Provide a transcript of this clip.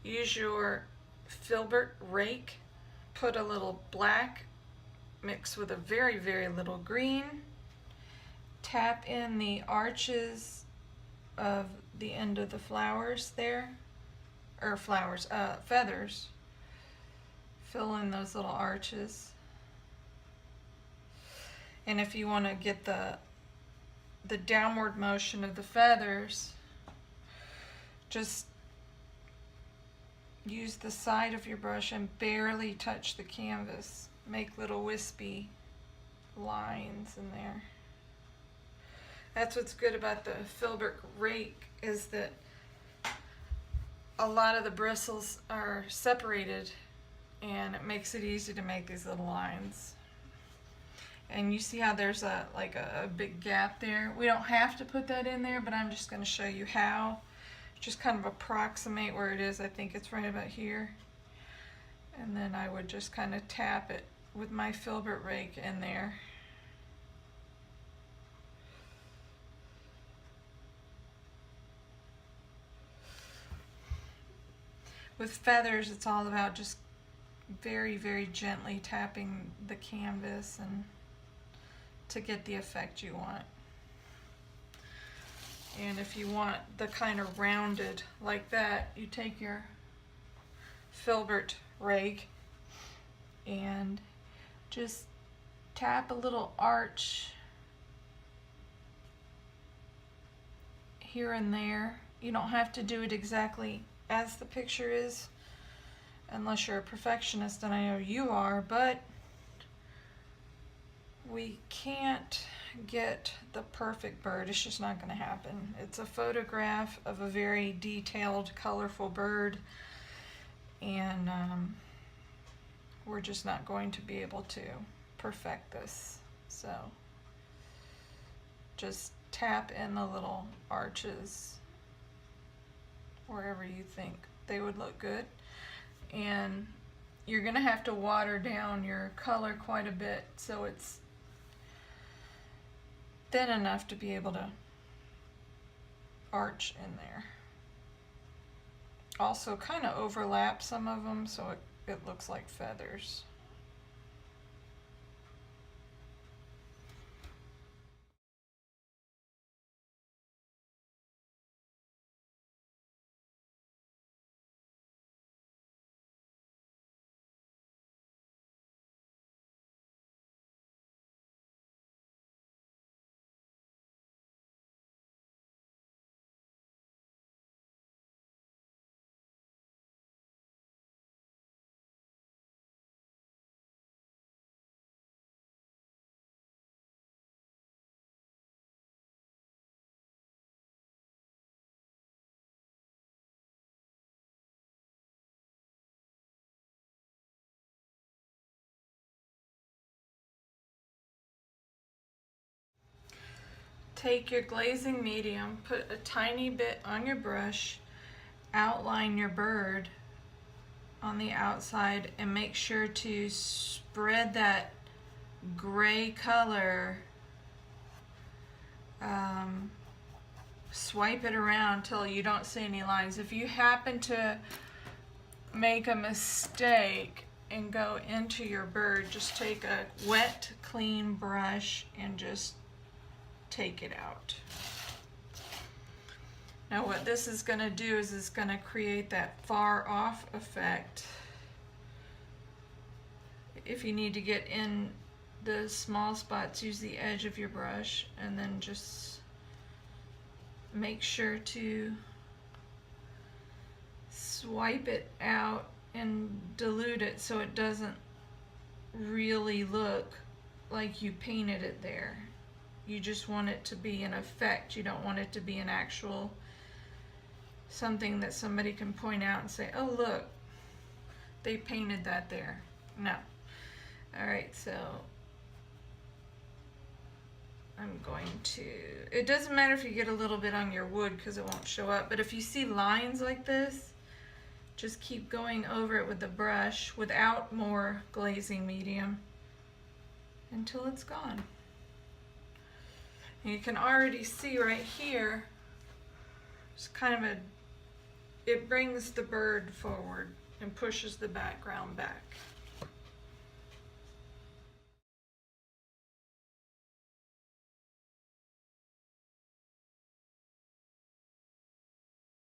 use your filbert rake, put a little black, mix with a very, very little green, tap in the arches of the end of the flowers there, or feathers. Fill in those little arches. And if you want to get the downward motion of the feathers, just use the side of your brush and barely touch the canvas. Make little wispy lines in there. That's what's good about the filbert rake, is that a lot of the bristles are separated and it makes it easy to make these little lines. And you see how there's a big gap there? We don't have to put that in there, but I'm just going to show you how. Just kind of approximate where it is. I think it's right about here. And then I would just kind of tap it with my filbert rake in there. With feathers, it's all about just very, very gently tapping the canvas and to get the effect you want. And if you want the kind of rounded like that, you take your filbert rake and just tap a little arch here and there. You don't have to do it exactly as the picture is, unless you're a perfectionist, and I know you are, but we can't get the perfect bird. It's just not going to happen. It's a photograph of a very detailed, colorful bird, and we're just not going to be able to perfect this. So just tap in the little arches wherever you think they would look good. And you're going to have to water down your color quite a bit so it's thin enough to be able to arch in there. Also kind of overlap some of them so it looks like feathers. Take your glazing medium, put a tiny bit on your brush, outline your bird on the outside, and make sure to spread that gray color, swipe it around till you don't see any lines. If you happen to make a mistake and go into your bird, just take a wet, clean brush and just take it out. Now what this is going to do is it's going to create that far off effect. If you need to get in the small spots, use the edge of your brush and then just make sure to swipe it out and dilute it so it doesn't really look like you painted it there. You just want it to be an effect. You don't want it to be an actual something that somebody can point out and say, oh look, they painted that there. No. Alright, so I'm going to, it doesn't matter if you get a little bit on your wood because it won't show up, but if you see lines like this, just keep going over it with the brush without more glazing medium until it's gone. And you can already see right here, it's kind of a it brings the bird forward and pushes the background back.